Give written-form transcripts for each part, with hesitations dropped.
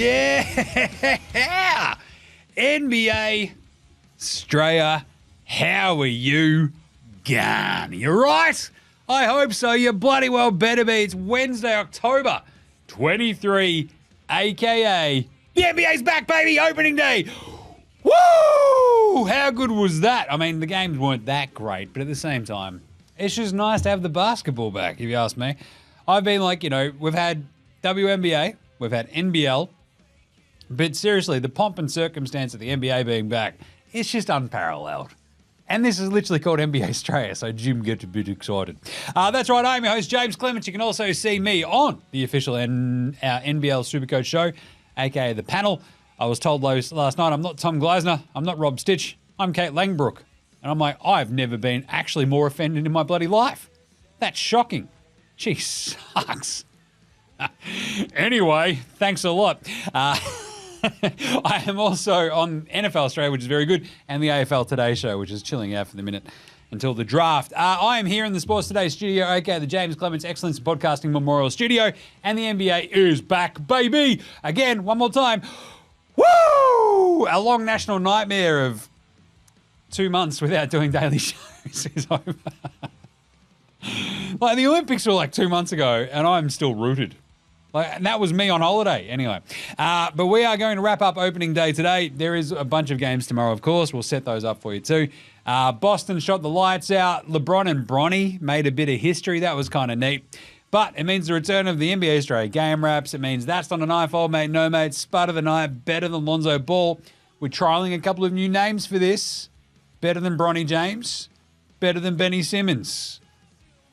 Yeah! NBA Straya, how are you gone? You right? I hope so. You bloody well better be. It's Wednesday, October 23, a.k.a. the NBA's back, baby! Opening day! Woo! How good was that? I mean, the games weren't that great, but at the same time, it's just nice to have the basketball back, if you ask me. I've been like, we've had WNBA, we've had NBL, but seriously, the pomp and circumstance of the NBA being back, it's just unparalleled. And this is literally called NBA Straya, so Jim gets a bit excited. That's right, I'm your host, James Clements. You can also see me on the official NBL Supercoach show, aka The Panel. I was told last night, I'm not Tom Gleisner, I'm not Rob Stitch, I'm Kate Langbrook. And I'm like, I've never been actually more offended in my bloody life. That's shocking. She sucks. Anyway, thanks a lot. I am also on NFL Australia, which is very good, and the AFL Today show, which is chilling out for the minute until the draft. I am here in the Sports Today studio, aka the James Clements Excellence in Podcasting Memorial Studio, and the NBA is back, baby. Again, one more time. Woo! A long national nightmare of 2 months without doing daily shows is over. Like, the Olympics were like 2 months ago, and I'm still rooted. And that was me on holiday, anyway. But we are going to wrap up opening day today. There is a bunch of games tomorrow, of course. We'll set those up for you too. Boston shot the lights out. LeBron and Bronny made a bit of history. That was kind of neat. But it means the return of the NBA Straya Game Wraps. It means that's not a knife, old mate, no mate. Spud of the night, better than Lonzo Ball. We're trialling a couple of new names for this. Better than Bronny James. Better than Benny Simmons.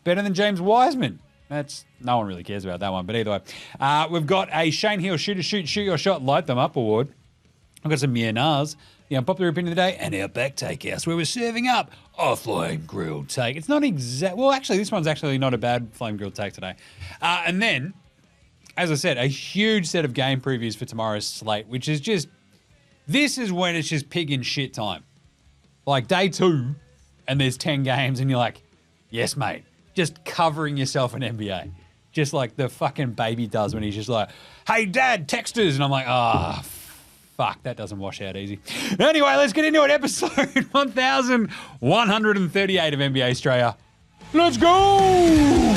Better than James Wiseman. No one really cares about that one, but either way. We've got a Shane Hill Shoot Your Shot, Light Them Up award. I've got some Mianars, the Unpopular Opinion of the Day, and Outback Takehouse, where we're serving up a flame grilled take. It's not exact. Well, actually, this one's actually not a bad flame grilled take today. And then, as I said, a huge set of game previews for tomorrow's slate, which is just, this is when it's just pig in shit time. Like day 2, and there's 10 games, and you're like, yes, mate. Just covering yourself in NBA. Just like the fucking baby does when he's just like, hey, Dad, text us. And I'm like, fuck, that doesn't wash out easy. Anyway, let's get into it. Episode 1138 of NBA Straya. Let's go!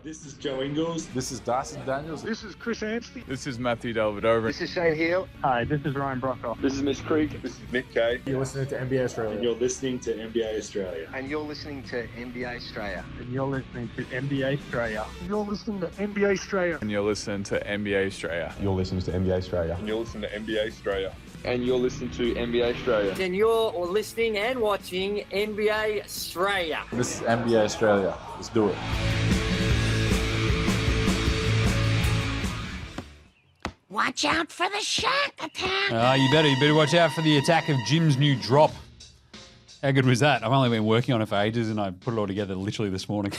This is Joe Ingles. This is Dyson Daniels. This is Chris Anstey. This is Matthew Delvedova. This is Shane Hill. Hi, this is Ryan Brockhoff. This is Mitch Creek. This is Nick Kay. You're listening to NBA Australia. And you're listening to NBA Australia. And you're listening to NBA Straya. And you're listening to NBA Straya. You're listening to NBA Straya. And you're listening to NBA Straya. You're listening to NBA Australia. And you're listening to NBA Straya. And you're listening to NBA Straya. And you're listening and watching NBA Straya. This is NBA Australia. Let's do it. Watch out for the Shaq Attack. You better watch out for the attack of Jim's new drop. How good was that? I've only been working on it for ages, and I put it all together literally this morning.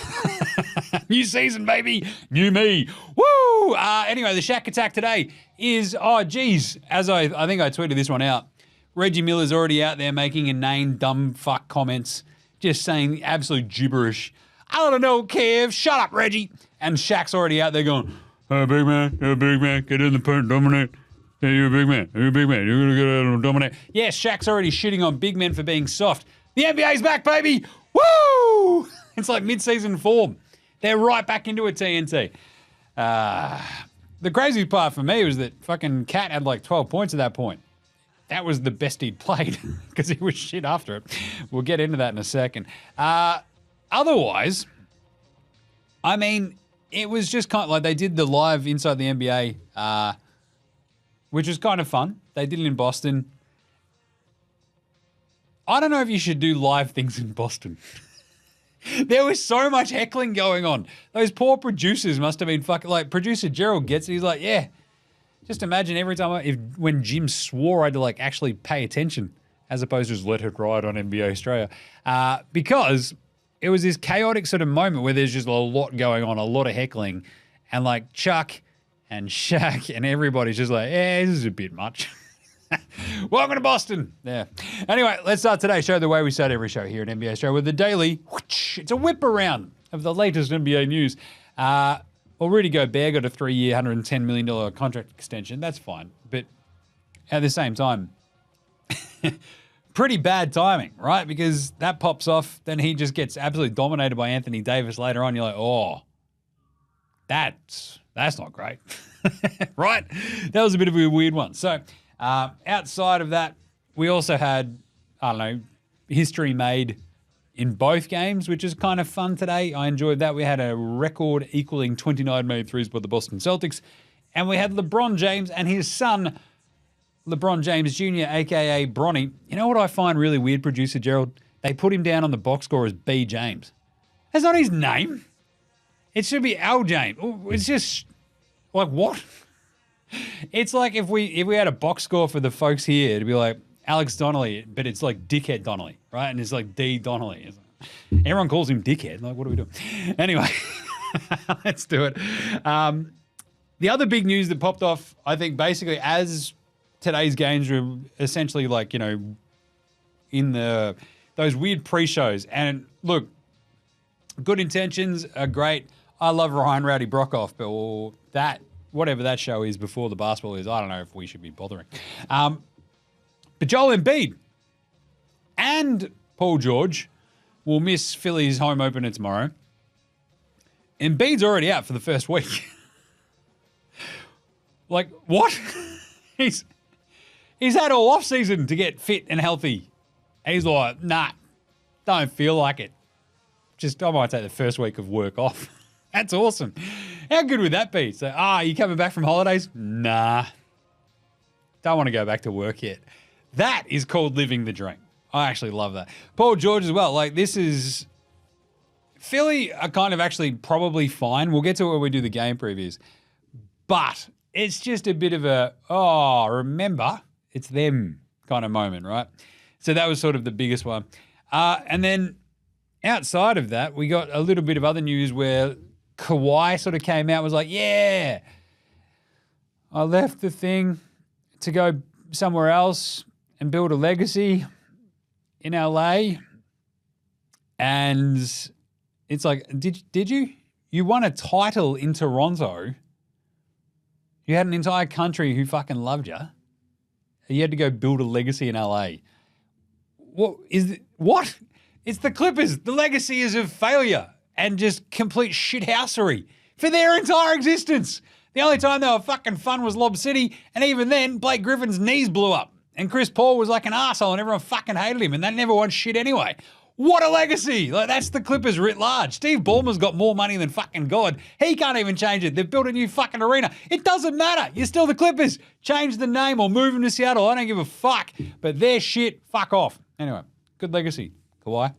New season, baby. New me. Woo! Anyway, the Shaq Attack today is, as I think I tweeted this one out. Reggie Miller's already out there making inane, dumb fuck comments, just saying absolute gibberish. I don't know, Kev. Shut up, Reggie. And Shaq's already out there going, hey, big man, get in the paint, dominate. Hey, you're a big man, you're going to get out and dominate. Yes, Shaq's already shitting on big men for being soft. The NBA's back, baby. Woo! It's like mid-season form. They're right back into a TNT. The crazy part for me was that fucking Cat had like 12 points at that point. That was the best he'd played because he was shit after it. We'll get into that in a second. Otherwise, I mean, it was just kind of like they did the live Inside the NBA, which was kind of fun. They did it in Boston. I don't know if you should do live things in Boston. There was so much heckling going on. Those poor producers must have been fucking, like, producer Gerald gets it. He's like, yeah, just imagine every time when Jim swore I had to like actually pay attention as opposed to just let it ride on NBA Straya. Because it was this chaotic sort of moment where there's just a lot going on, a lot of heckling, and like Chuck and Shaq and everybody's just like, this is a bit much. Welcome to Boston. Yeah. Anyway, let's start today's show the way we start every show here at NBA Straya with the daily. It's a whip around of the latest NBA news. Rudy Gobert got a 3-year, $110 million contract extension. That's fine. But at the same time, pretty bad timing, right? Because that pops off, then he just gets absolutely dominated by Anthony Davis later on. You're like, oh, that's not great, right? That was a bit of a weird one. So outside of that, we also had, history made in both games, which is kind of fun today. I enjoyed that. We had a record equaling 29 made threes by the Boston Celtics, and we had LeBron James and his son, LeBron James Jr., a.k.a. Bronny. You know what I find really weird, producer Gerald? They put him down on the box score as B. James. That's not his name. It should be L. James. It's just, like, what? It's like if we had a box score for the folks here, it'd be like Alex Donnelly, but it's like Dickhead Donnelly, right? And it's like D. Donnelly. Everyone calls him Dickhead. Like, what are we doing? Anyway, let's do it. The other big news that popped off, I think, basically as today's games were essentially like, in those weird pre-shows. And look, good intentions are great. I love Ryan Rowdy Brockhoff, but whatever that show is before the basketball is, I don't know if we should be bothering. But Joel Embiid and Paul George will miss Philly's home opener tomorrow. Embiid's already out for the first week. Like, what? He's had all off-season to get fit and healthy. And he's like, nah, don't feel like it. I might take the first week of work off. That's awesome. How good would that be? So, you coming back from holidays? Nah. Don't want to go back to work yet. That is called living the dream. I actually love that. Paul George as well. Like, this is... Philly are kind of actually probably fine. We'll get to it when we do the game previews. But it's just a bit of a, remember, it's them kind of moment, right? So that was sort of the biggest one. And then outside of that, we got a little bit of other news where Kawhi sort of came out, was like, yeah, I left the thing to go somewhere else and build a legacy in LA. And it's like, did you? You won a title in Toronto. You had an entire country who fucking loved you. You had to go build a legacy in LA. What? It's the Clippers. The legacy is of failure and just complete shithousery for their entire existence. The only time they were fucking fun was Lob City, and even then, Blake Griffin's knees blew up, and Chris Paul was like an arsehole, and everyone fucking hated him, and they never won shit anyway. What a legacy. Like, that's the Clippers writ large. Steve Ballmer's got more money than fucking God. He can't even change it. They've built a new fucking arena. It doesn't matter. You're still the Clippers. Change the name or move them to Seattle. I don't give a fuck. But their shit, fuck off. Anyway, good legacy, Kawhi.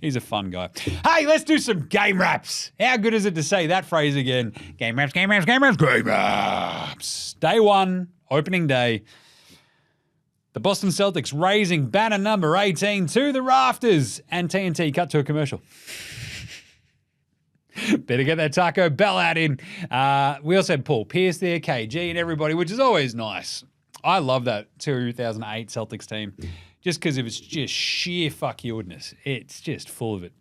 He's a fun guy. Hey, let's do some game wraps. How good is it to say that phrase again? Game wraps, game wraps, game wraps, game wraps. Day one, opening day. The Boston Celtics raising banner number 18 to the rafters, and TNT cut to a commercial. Better get that Taco Bell out in. We also had Paul Pierce there, KG and everybody, which is always nice. I love that 2008 Celtics team just because of its just sheer fuck you-ness. It's just full of it.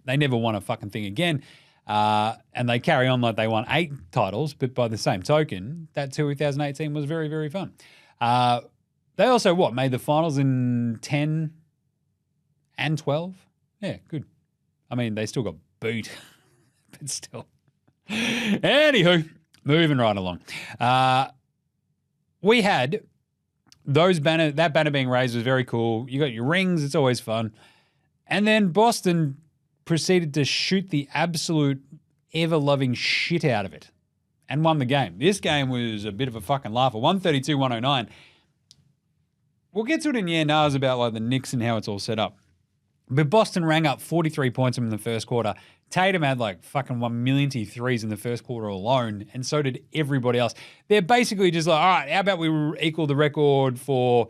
They never won a fucking thing again, and they carry on like they won 8 titles, but by the same token, that 2018 was very, very fun. They also, made the finals in 10 and 12? Yeah, good. I mean, they still got beat, but still. Anywho, moving right along. We had that banner being raised was very cool. You got your rings, it's always fun. And then Boston proceeded to shoot the absolute ever-loving shit out of it and won the game. This game was a bit of a fucking laugher. 132-109. We'll get to it in hours about like the Knicks and how it's all set up. But Boston rang up 43 points in the first quarter. Tatum had like fucking 1 million threes in the first quarter alone, and so did everybody else. They're basically just like, all right, how about we equal the record for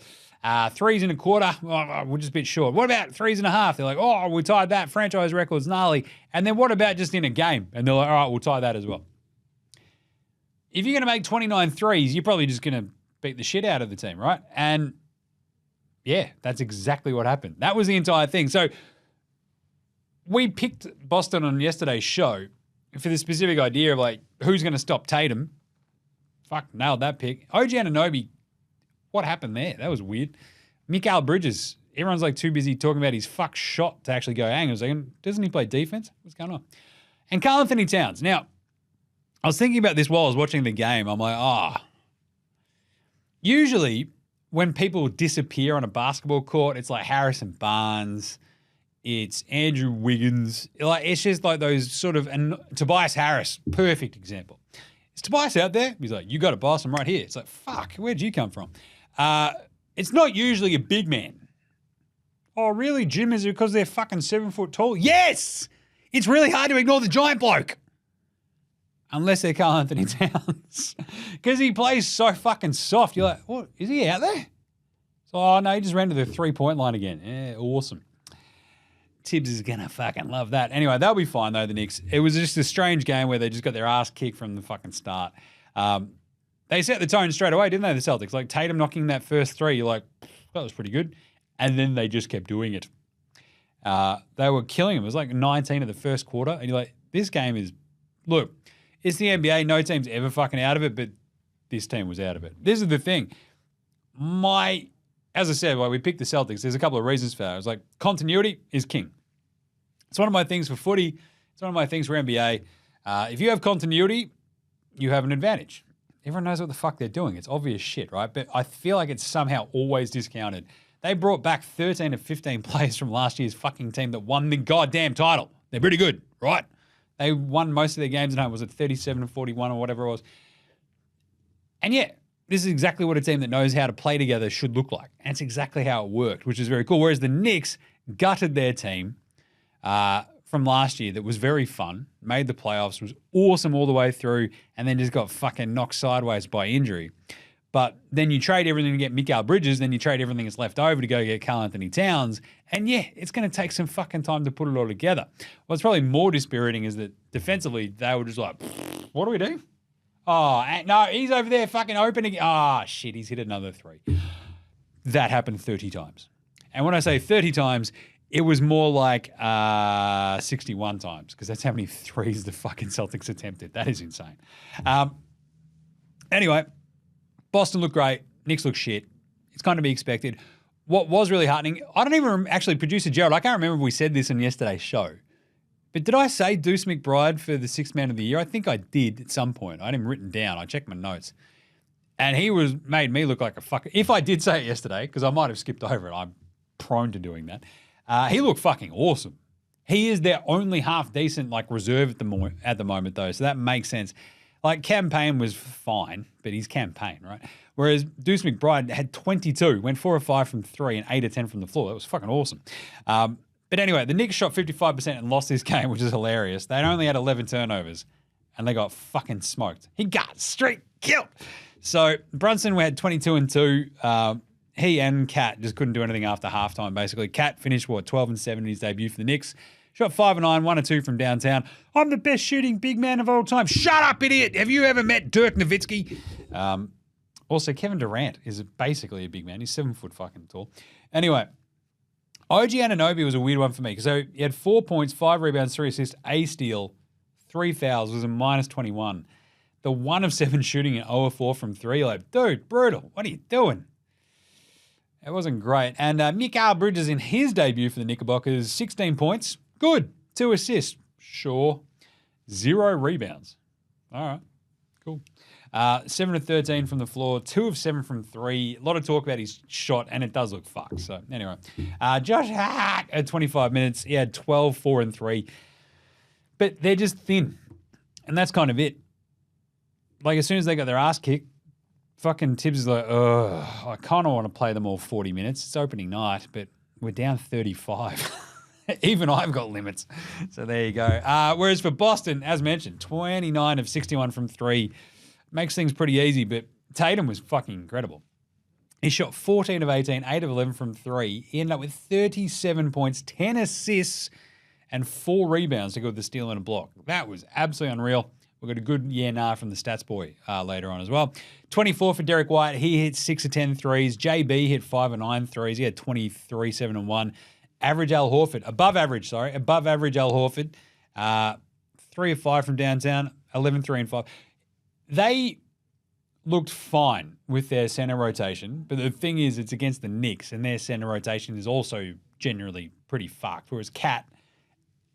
threes in a quarter? Oh, we're just a bit short. What about threes and a half? They're like, oh, we tied that. Franchise record's gnarly. And then what about just in a game? And they're like, all right, we'll tie that as well. If you're going to make 29 threes, you're probably just going to beat the shit out of the team, right? And yeah, that's exactly what happened. That was the entire thing. So we picked Boston on yesterday's show for the specific idea of like, who's going to stop Tatum? Fuck, nailed that pick. OG Anunoby, what happened there? That was weird. Mikal Bridges, everyone's like too busy talking about his fuck shot to actually go, hang on a second, doesn't he play defense? What's going on? And Karl Anthony Towns. Now, I was thinking about this while I was watching the game. I'm like, usually when people disappear on a basketball court, it's like Harrison Barnes, it's Andrew Wiggins. Like, it's just like those sort of, and Tobias Harris, perfect example. Is Tobias out there? He's like, you got a boss, I'm right here. It's like, fuck, where'd you come from? It's not usually a big man. Oh, really, Jim? Is it because they're fucking 7 foot tall? Yes! It's really hard to ignore the giant bloke. Unless they're Karl Anthony Towns. Because he plays so fucking soft. You're like, what? Is he out there? So, oh, no, he just ran to the 3-point line again. Yeah, awesome. Tibbs is going to fucking love that. Anyway, they'll be fine, though, the Knicks. It was just a strange game where they just got their ass kicked from the fucking start. They set the tone straight away, didn't they, the Celtics? Like, Tatum knocking that first three, you're like, that was pretty good. And then they just kept doing it. They were killing them. It was like 19 of the first quarter. And you're like, this game is, look, it's the NBA. No team's ever fucking out of it, but this team was out of it. This is the thing. As I said, we picked the Celtics. There's a couple of reasons for that. It was like, continuity is king. It's one of my things for footy. It's one of my things for NBA. If you have continuity, you have an advantage. Everyone knows what the fuck they're doing. It's obvious shit, right? But I feel like it's somehow always discounted. They brought back 13 of 15 players from last year's fucking team that won the goddamn title. They're pretty good, right? They won most of their games at home. Was it 37-41 or whatever it was? And yeah, this is exactly what a team that knows how to play together should look like. And it's exactly how it worked, which is very cool. Whereas the Knicks gutted their team from last year that was very fun, made the playoffs, was awesome all the way through, and then just got fucking knocked sideways by injury. But then you trade everything to get Mikal Bridges, then you trade everything that's left over to go get Karl Anthony Towns, and yeah, it's going to take some fucking time to put it all together. What's probably more dispiriting is that defensively, they were just like, what do we do? Oh, no, he's over there fucking opening. Ah, shit, he's hit another three. That happened 30 times. And when I say 30 times, it was more like 61 times, because that's how many threes the fucking Celtics attempted. That is insane. Anyway, Boston looked great. Knicks looked shit. It's kind of to be expected. What was really heartening, I don't even actually, producer Gerald, I can't remember if we said this in yesterday's show, but did I say Deuce McBride for the Sixth Man of the Year? I think I did at some point. I had him written down. I checked my notes. And he made me look like a fucker. If I did say it yesterday, because I might have skipped over it, I'm prone to doing that. He looked fucking awesome. He is their only half decent like reserve at the moment though, so that makes sense. Like Campaign was fine, but he's Campaign, right? Whereas Deuce McBride had 22, went 4 of 5 from 3 and 8 of 10 from the floor. That was fucking awesome. But anyway, the Knicks shot 55% and lost this game, which is hilarious. They only had 11 turnovers and they got fucking smoked. He got straight killed. So Brunson had 22 and 2. He and Cat just couldn't do anything after halftime, basically. Cat finished, 12 and 7 in his debut for the Knicks. Shot 5 of 9, 1 of 2 from downtown. I'm the best shooting big man of all time. Shut up, idiot. Have you ever met Dirk Nowitzki? Also, Kevin Durant is basically a big man. He's 7 foot fucking tall. Anyway, OG Anunoby was a weird one for me. So he had 4 points, 5 rebounds, 3 assists, a steal, 3 fouls. Was a minus 21. The 1 of 7 shooting and 0 of 4 from 3. Like, dude, brutal. What are you doing? It wasn't great. And Mikal Bridges in his debut for the Knickerbockers, 16 points. Good. 2 assists. Sure. 0 rebounds. All right. Cool. 7 of 13 from the floor. 2 of 7 from 3. A lot of talk about his shot, and it does look fucked. So, anyway. Josh Hart at 25 minutes. He had 12, 4, and 3. But they're just thin. And that's kind of it. Like, as soon as they got their ass kicked, fucking Tibbs is like, ugh, I kind of want to play them all 40 minutes. It's opening night, but we're down 35. Even I've got limits. So there you go. Whereas for Boston, as mentioned, 29 of 61 from 3. Makes things pretty easy, but Tatum was fucking incredible. He shot 14 of 18, 8 of 11 from 3. He ended up with 37 points, 10 assists, and 4 rebounds to go with the steal and a block. That was absolutely unreal. We've got a good nah from the stats boy later on as well. 24 for Derek White. He hit 6 of 10 threes. JB hit 5 of 9 threes. He had 23, 7 and 1. Above average Al Horford. 3 of 5 from downtown. 11, 3 and 5. They looked fine with their center rotation, but the thing is, it's against the Knicks, and their center rotation is also generally pretty fucked. Whereas Cat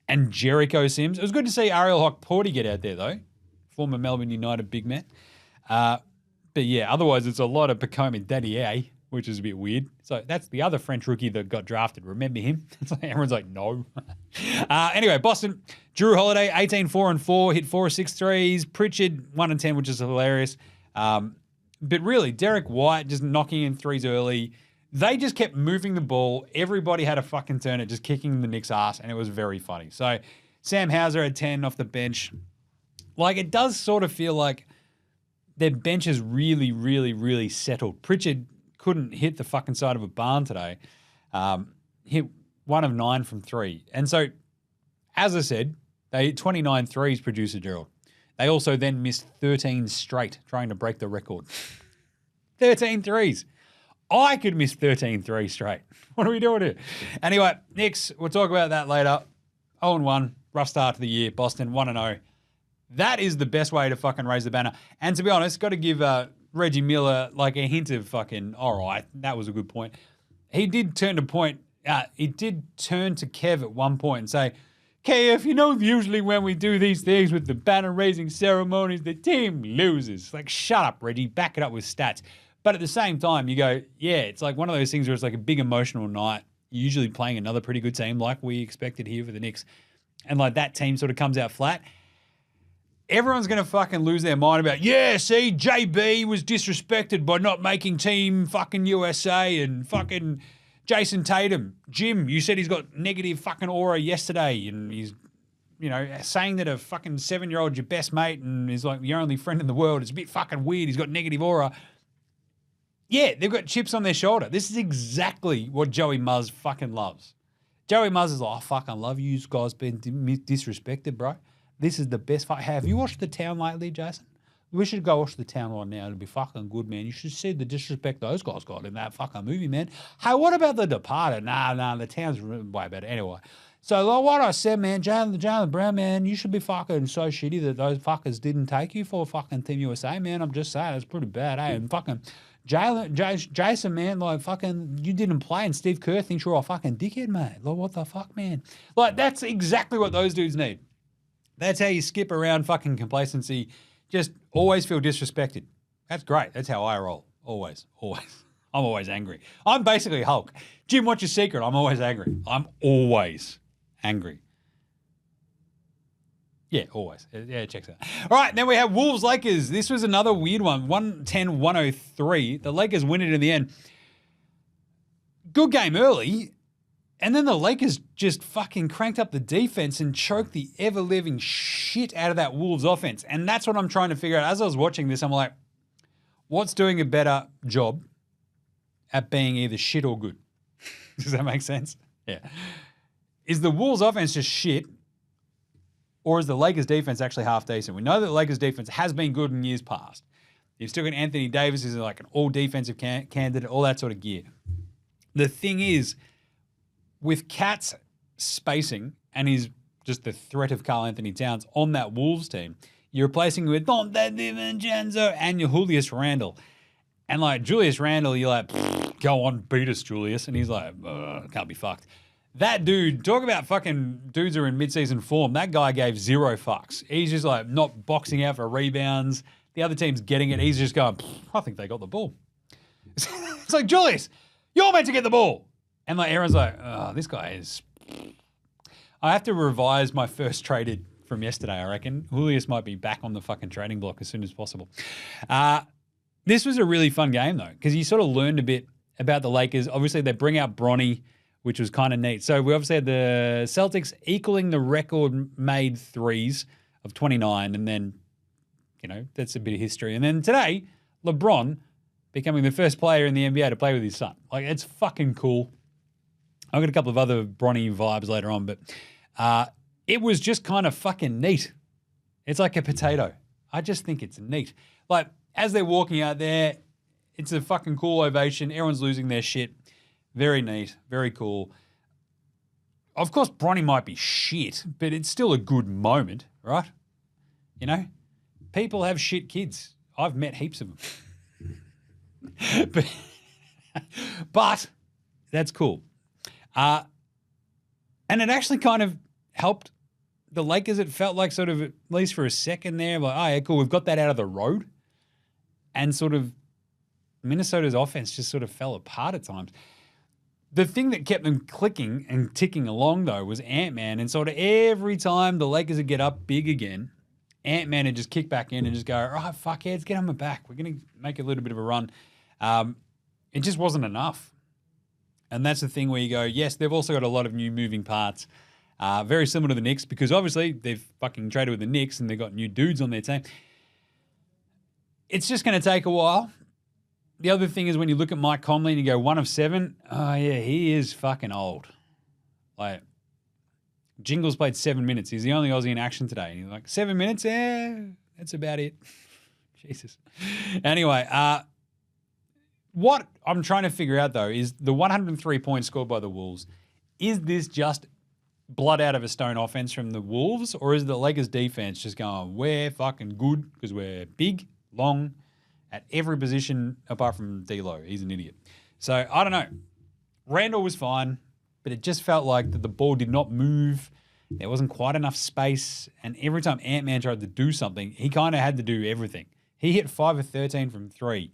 and Jericho Sims, it was good to see Ariel Hockporty get out there though, former Melbourne United big man. But yeah, otherwise it's a lot of Pacome Dadier, which is a bit weird. So that's the other French rookie that got drafted. Remember him? It's like, everyone's like, no. Anyway, Boston, Drew Holiday, 18, 4 and 4, hit 4 of 6 threes. Pritchard, 1 and 10, which is hilarious. But really, Derek White just knocking in threes early. They just kept moving the ball. Everybody had a fucking turn at just kicking the Knicks' ass, and it was very funny. So Sam Hauser had 10 off the bench. Like, it does sort of feel like their bench is really, really, really settled. Pritchard couldn't hit the fucking side of a barn today. Hit 1 of 9 from 3. And so, as I said, they hit 29 threes, producer Gerald. They also then missed 13 straight, trying to break the record. 13 threes. I could miss 13 threes straight. What are we doing here? Anyway, Knicks, we'll talk about that later. 0-1, rough start to the year. Boston 1-0. That is the best way to fucking raise the banner. And to be honest, got to give Reggie Miller like a hint of fucking, all right, that was a good point. He did turn to Kev at one point and say, KF, you know, usually when we do these things with the banner raising ceremonies, the team loses. Like, shut up, Reggie. Back it up with stats. But at the same time, you go, yeah, it's like one of those things where it's like a big emotional night, usually playing another pretty good team like we expected here for the Knicks. And like that team sort of comes out flat. Everyone's going to fucking lose their mind about, yeah, see, JB was disrespected by not making team fucking USA and fucking Jason Tatum. Jim, you said he's got negative fucking aura yesterday and he's, you know, saying that a fucking 7-year-old's your best mate and is like your only friend in the world. It's a bit fucking weird. He's got negative aura. Yeah, they've got chips on their shoulder. This is exactly what Joey Muzz fucking loves. Joey Muzz is like, I fucking love you guys being disrespected, bro. This is the best fight. Have you watched The Town lately, Jason? We should go watch The Town right now. It'll be fucking good, man. You should see the disrespect those guys got in that fucking movie, man. Hey, what about The Departed? Nah, The Town's way better. Anyway. So, like what I said, man, Jalen Brown, man, you should be fucking so shitty that those fuckers didn't take you for fucking Team USA, man. I'm just saying, it's pretty bad, eh? And fucking Jason, man, like fucking, you didn't play and Steve Kerr thinks you're a fucking dickhead, mate. Like, what the fuck, man? Like, that's exactly what those dudes need. That's how you skip around fucking complacency. Just always feel disrespected. That's great. That's how I roll. Always. I'm always angry. I'm basically Hulk. Jim, what's your secret? I'm always angry. I'm always angry. Yeah, always. Yeah, it checks out. All right, then we have Wolves-Lakers. This was another weird one. 110-103. The Lakers win it in the end. Good game early. And then the Lakers just fucking cranked up the defense and choked the ever-living shit out of that Wolves offense. And that's what I'm trying to figure out. As I was watching this, I'm like, what's doing a better job at being either shit or good? Does that make sense? Yeah. Is the Wolves offense just shit, or is the Lakers defense actually half decent? We know that the Lakers defense has been good in years past. You've still got Anthony Davis, who's like an all-defensive candidate, all that sort of gear. The thing is, with Cat's spacing and he's just the threat of Karl Anthony Towns on that Wolves team, you're replacing him with Dante DiVincenzo and your Julius Randle. And like Julius Randle, you're like, go on, beat us, Julius. And he's like, can't be fucked. That dude, talk about fucking dudes who are in mid-season form. That guy gave 0 fucks. He's just like not boxing out for rebounds. The other team's getting it. He's just going, I think they got the ball. It's like, Julius, you're meant to get the ball. And like everyone's like, oh, this guy is. I have to revise my first traded from yesterday, I reckon. Julius might be back on the fucking trading block as soon as possible. This was a really fun game, though, because you sort of learned a bit about the Lakers. Obviously, they bring out Bronny, which was kind of neat. So we obviously had the Celtics equaling the record made threes of 29. And then, you know, that's a bit of history. And then today, LeBron becoming the first player in the NBA to play with his son. Like, it's fucking cool. I've got a couple of other Bronny vibes later on, but it was just kind of fucking neat. It's like a potato. I just think it's neat. Like, as they're walking out there, it's a fucking cool ovation. Everyone's losing their shit. Very neat. Very cool. Of course, Bronny might be shit, but it's still a good moment, right? You know? People have shit kids. I've met heaps of them. but that's cool. And it actually kind of helped the Lakers. It felt like sort of, at least for a second there, like, oh, yeah, cool, we've got that out of the road. And sort of Minnesota's offense just sort of fell apart at times. The thing that kept them clicking and ticking along, though, was Ant-Man. And sort of every time the Lakers would get up big again, Ant-Man would just kick back in and just go, all right, fuckheads, get on my back. We're going to make a little bit of a run. It just wasn't enough. And that's the thing where you go, yes, they've also got a lot of new moving parts. Very similar to the Knicks, because obviously they've fucking traded with the Knicks and they've got new dudes on their team. It's just going to take a while. The other thing is when you look at Mike Conley and you go 1 of 7, oh yeah, he is fucking old. Like, Jingles played 7 minutes. He's the only Aussie in action today. And you're like, 7 minutes? Yeah, that's about it. Jesus. Anyway, what I'm trying to figure out, though, is the 103 points scored by the Wolves, is this just blood out of a stone offense from the Wolves, or is the Lakers defense just going, we're fucking good because we're big, long, at every position apart from D'Lo. He's an idiot. So, I don't know. Randall was fine, but it just felt like that the ball did not move. There wasn't quite enough space, and every time Ant-Man tried to do something, he kind of had to do everything. He hit 5 of 13 from 3,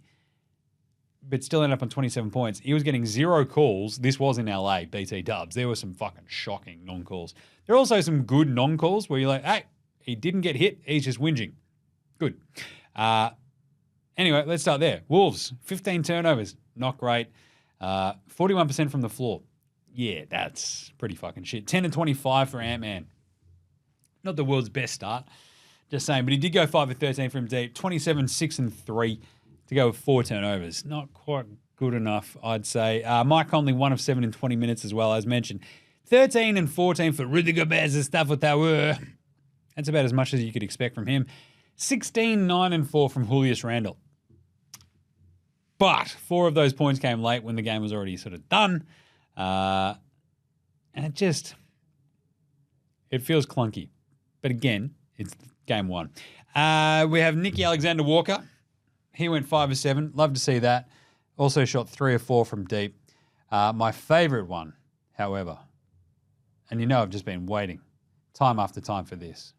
but still ended up on 27 points. He was getting 0 calls. This was in LA, BT Dubs. There were some fucking shocking non-calls. There are also some good non-calls where you're like, hey, he didn't get hit. He's just whinging. Good. Anyway, let's start there. Wolves, 15 turnovers. Not great. 41% from the floor. Yeah, that's pretty fucking shit. 10 and 25 for Ant-Man. Not the world's best start. Just saying. But he did go 5 of 13 from deep. 27, 6 and 3 to go with 4 turnovers. Not quite good enough, I'd say. Mike Conley, 1 of 7 in 20 minutes as well, as mentioned. 13 and 14 for Rudy Gobert and stuff what they were. That's about as much as you could expect from him. 16, 9 and 4 from Julius Randle. But 4 of those points came late when the game was already sort of done. And it feels clunky. But again, it's game 1. We have Nicky Alexander-Walker. He went 5 of 7. Love to see that. Also shot 3 of 4 from deep. My favorite one, however, and you know I've just been waiting time after time for this.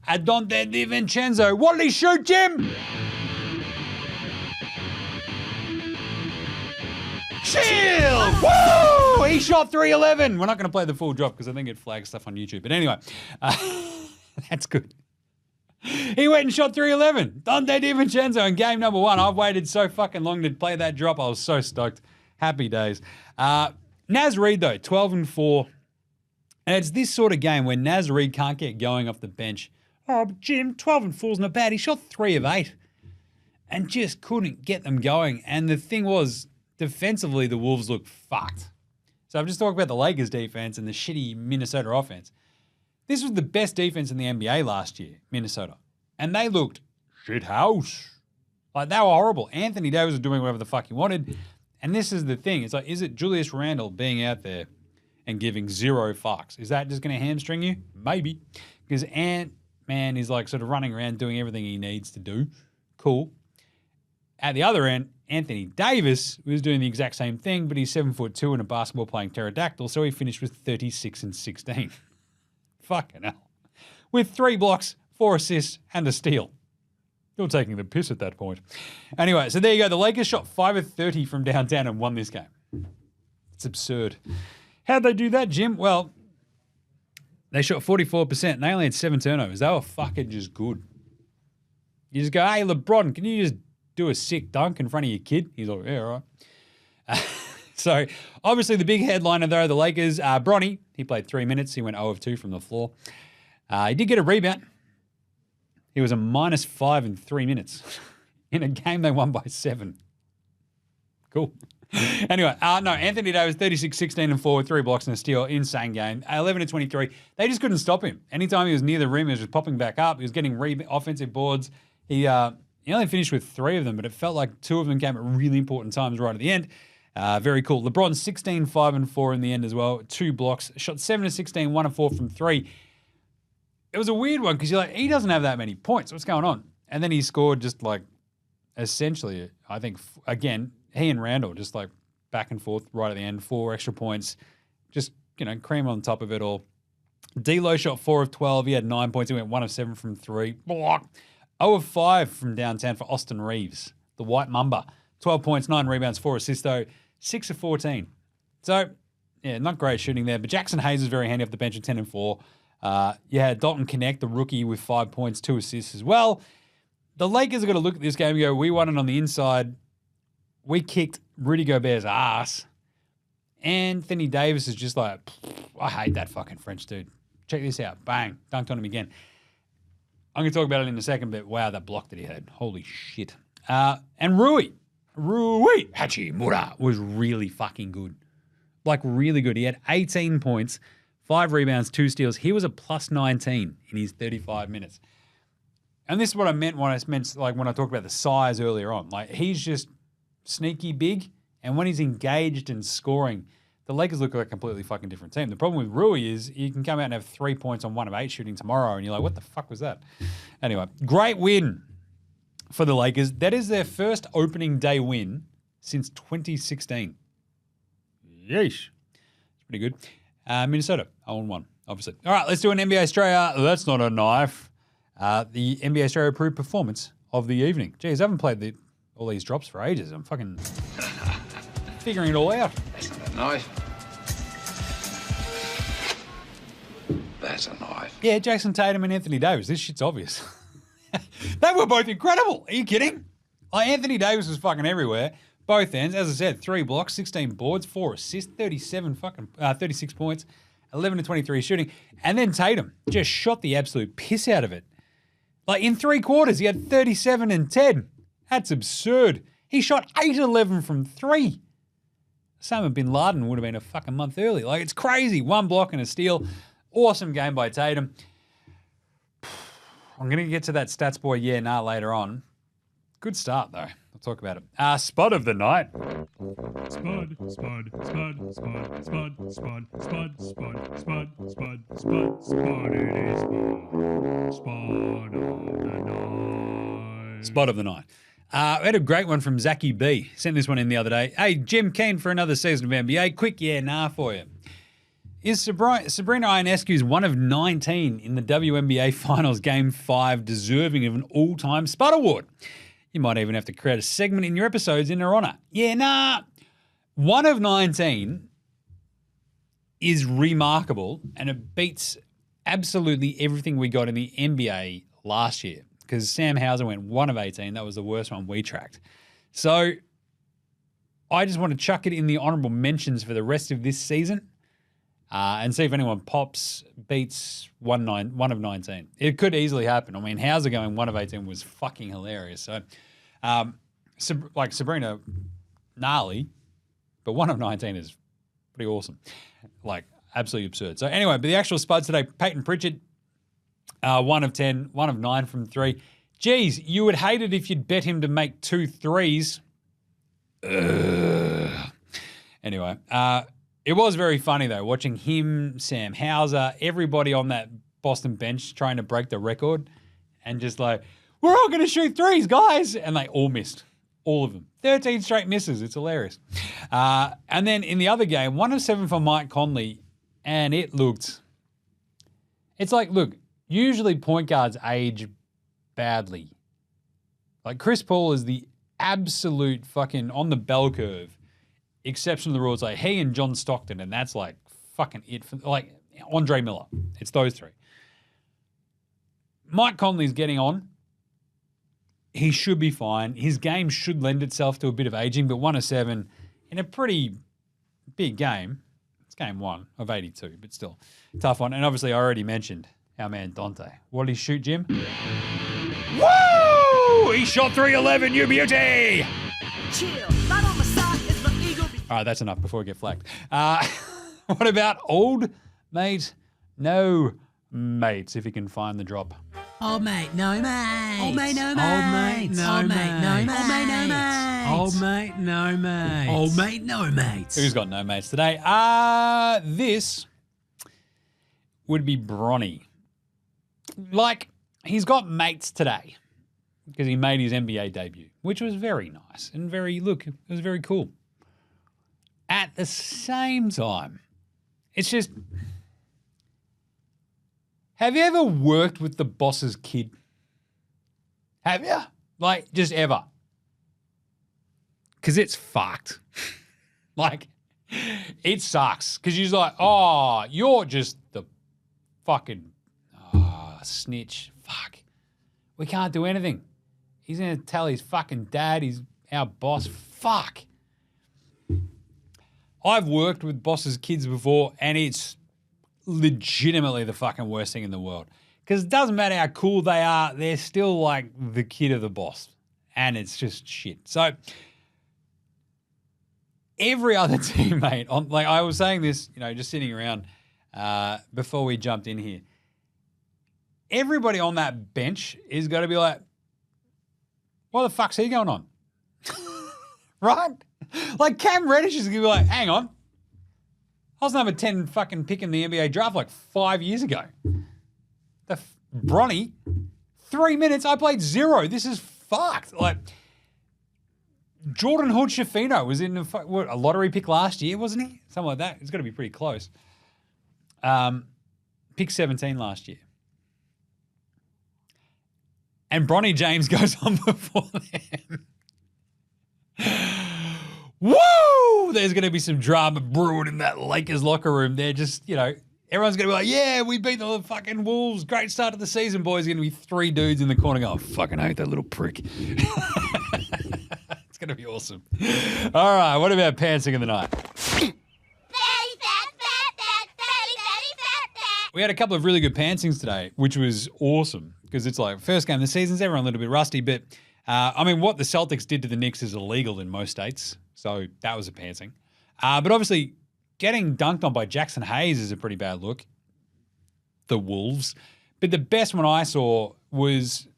Adonde DiVincenzo. What did he shoot, Jim? Shield! Woo! He shot 311. We're not going to play the full drop because I think it flags stuff on YouTube. But anyway, that's good. He went and shot 311. Donde DiVincenzo in game number 1. I've waited so fucking long to play that drop. I was so stoked. Happy days. Naz Reid, though, 12 and 4. And it's this sort of game where Naz Reid can't get going off the bench. Oh, but Jim, 12 and 4 is not bad. He shot 3 of 8 and just couldn't get them going. And the thing was, defensively, the Wolves looked fucked. So I've just talked about the Lakers defense and the shitty Minnesota offense. This was the best defense in the NBA last year, Minnesota. And they looked shit house. Like, they were horrible. Anthony Davis was doing whatever the fuck he wanted. And this is the thing. It's like, is it Julius Randle being out there and giving 0 fucks? Is that just going to hamstring you? Maybe. Because Ant-Man is like sort of running around doing everything he needs to do. Cool. At the other end, Anthony Davis was doing the exact same thing, but he's 7'2" and a basketball playing pterodactyl, so he finished with 36 and 16. Fucking hell. With 3 blocks, 4 assists, and a steal. You're taking the piss at that point. Anyway, so there you go. The Lakers shot 5 of 30 from downtown and won this game. It's absurd. How'd they do that, Jim? Well, they shot 44% and they only had 7 turnovers. They were fucking just good. You just go, hey, LeBron, can you just do a sick dunk in front of your kid? He's like, yeah, all right. So, obviously, the big headliner, though, the Lakers, Bronny, he played 3 minutes. He went 0 of 2 from the floor. He did get a rebound. He was a -5 in 3 minutes in a game they won by 7. Cool. Anyway, no, Anthony Davis, 36, 16, and 4 with 3 blocks and a steal. Insane game. 11 to 23. They just couldn't stop him. Anytime he was near the rim, he was just popping back up. He was getting offensive boards. He only finished with 3 of them, but it felt like 2 of them came at really important times right at the end. Very cool. LeBron, 16, 5, and 4 in the end as well. 2 blocks. Shot 7 to 16, 1 of 4 from 3. It was a weird one because you're like, he doesn't have that many points. What's going on? And then he scored just like, essentially, I think, again, he and Randall just like back and forth right at the end, 4 extra points, just, cream on top of it all. D'Lo shot 4 of 12. He had 9 points. He went 1 of 7 from 3. 0 of 5 from downtown for Austin Reeves, the White Mamba. 12 points, 9 rebounds, 4 assists though, 6 of 14. So, yeah, not great shooting there. But Jackson Hayes was very handy off the bench at 10 and 4. You had Dalton Connect, the rookie, with 5 points, 2 assists as well. The Lakers are going to look at this game and go, we won it on the inside. We kicked Rudy Gobert's ass. Anthony Davis is just like, I hate that fucking French dude. Check this out. Bang. Dunked on him again. I'm going to talk about it in a second, but wow, that block that he had. Holy shit. And Rui Hachimura was really fucking good. Like really good. He had 18 points, 5 rebounds, 2 steals. He was a plus 19 in his 35 minutes. And this is what I meant when I talked about the size earlier on. Like, he's just sneaky big, and when he's engaged and scoring, the Lakers look like a completely fucking different team. The problem with Rui is you can come out and have 3 points on 1 of 8 shooting tomorrow, and you're like, what the fuck was that? Anyway, great win for the Lakers. That is their first opening day win since 2016. Yeesh. It's pretty good. Minnesota, 0-1, obviously. All right, let's do an NBA Straya. That's not a knife. The NBA Straya approved performance of the evening. Geez, I haven't played all these drops for ages. I'm fucking figuring it all out. That's not a knife. That's a knife. Yeah, Jason Tatum and Anthony Davis. This shit's obvious. They were both incredible. Are you kidding? Like, Anthony Davis was fucking everywhere. Both ends. As I said, 3 blocks, 16 boards, 4 assists, 36 points, 11 to 23 shooting. And then Tatum just shot the absolute piss out of it. Like, in 3 quarters, he had 37 and 10. That's absurd. He shot 8-11 from 3. Osama bin Laden would have been a fucking month early. Like, it's crazy. 1 block and a steal. Awesome game by Tatum. I'm going to get to that stats boy later on. Good start, though. I'll talk about it. Spud of the night. Spud. It is Spud of the night. Spud of the night. We had a great one from Zachy B. Sent this one in the other day. Hey, Jim, keen for another season of NBA? Quick for you. Is Sabrina Ionescu's 1 of 19 in the WNBA Finals Game 5 deserving of an all-time Spud Award? You might even have to create a segment in your episodes in her honor. 1 of 19 is remarkable, and it beats absolutely everything we got in the NBA last year, because Sam Hauser went 1 of 18. That was the worst one we tracked. So I just want to chuck it in the honorable mentions for the rest of this season and see if anyone beats 1 of 19. It could easily happen. I mean, Hauser going 1 of 18 was fucking hilarious. So, Sabrina, gnarly, but 1 of 19 is pretty awesome. Like, absolutely absurd. So anyway, but the actual spuds today, Peyton Pritchard, 1 of 10, 1 of 9 from 3. Geez, you would hate it if you'd bet him to make 2 threes. Anyway, it was very funny, though, watching him, Sam Hauser, everybody on that Boston bench trying to break the record and just like, we're all going to shoot threes, guys. And they all missed. All of them. 13 straight misses. It's hilarious. And then in the other game, 1 of 7 for Mike Conley, and it looked... It's like, look, usually point guards age badly. Like, Chris Paul is the absolute fucking on the bell curve exception to the rules. Like, he and John Stockton, and that's like fucking it. For, like, Andre Miller. It's those 3. Mike Conley's getting on. He should be fine. His game should lend itself to a bit of aging, but 1 of 7 in a pretty big game. It's game 1 of 82, but still tough one. And obviously I already mentioned our man Dante. What did he shoot, Jim? Woo! He shot 311, you beauty! Chill, not on my side is my ego All right, that's enough before we get flagged. What about old mate? No mates, if you can find the drop. Old mate, no mate. Old mate, no Old mate, mate. no Old mate, no mate. mate. Old mate, no mate. Old mate, no mate. Old mate, no mates. Who's got no mates today? This would be Bronny. Like, he's got mates today because he made his NBA debut, which was very nice and it was very cool. At the same time, it's just, have you ever worked with the boss's kid? Have you? Like, just ever? Because it's fucked. Like, it sucks. Because you're like, oh, you're just the fucking snitch. Fuck. We can't do anything. He's going to tell his fucking dad he's our boss. Fuck. I've worked with bosses' kids before, and it's legitimately the fucking worst thing in the world. Because it doesn't matter how cool they are, they're still like the kid of the boss. And it's just shit. So every other teammate, like I was saying this, just sitting around before we jumped in here, everybody on that bench is going to be like, what the fuck's he going on? Right? Like Cam Reddish is going to be like, hang on. I was number 10 fucking pick in the NBA draft like 5 years ago. Bronny, 3 minutes, I played 0. This is fucked. Like, Jordan Hood-Schifino was in a lottery pick last year, wasn't he? Something like that. It's got to be pretty close. Pick 17 last year. And Bronny James goes on before them. Woo! There's going to be some drama brewing in that Lakers locker room. They're just, everyone's going to be like, yeah, we beat the fucking Wolves. Great start to the season, boys. There's going to be 3 dudes in the corner going, I fucking hate that little prick. It's going to be awesome. All right, what about pantsing of the night? We had a couple of really good pantsings today, which was awesome because it's like first game of the season, everyone a little bit rusty, but what the Celtics did to the Knicks is illegal in most states, so that was a pantsing. But obviously, getting dunked on by Jackson Hayes is a pretty bad look. The Wolves. But the best one I saw was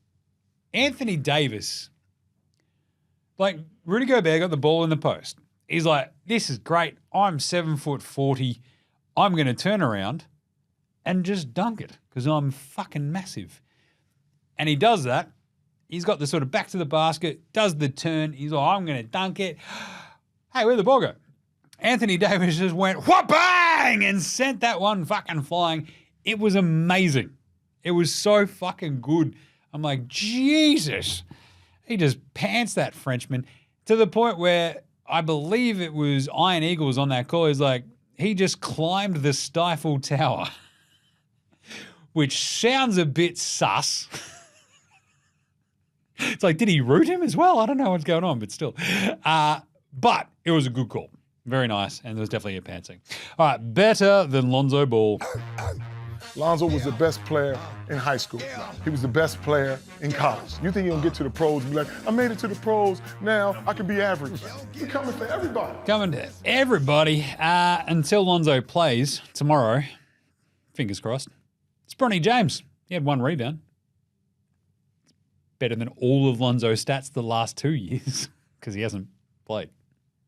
Anthony Davis. Like, Rudy Gobert got the ball in the post. He's like, this is great. I'm 7'40". I'm going to turn around and just dunk it because I'm fucking massive. And he does that. He's got the sort of back to the basket, does the turn. He's like, I'm going to dunk it. Hey, where'd the ball go? Anthony Davis just went, wha-bang, and sent that one fucking flying. It was amazing. It was so fucking good. I'm like, Jesus. He just pants that Frenchman to the point where I believe it was Iron Eagles on that call. He's like, he just climbed the Stifle Tower, which sounds a bit sus. It's like, did he root him as well? I don't know what's going on, but still. But it was a good call. Very nice, and there was definitely a pantsing. All right, better than Lonzo Ball. Lonzo was the best player in high school. He was the best player in college. You think he'll get to the pros and be like, I made it to the pros, now I can be average. We're coming for everybody. Coming to everybody until Lonzo plays tomorrow. Fingers crossed. It's Bronny James. He had 1 rebound. Better than all of Lonzo's stats the last 2 years because he hasn't played.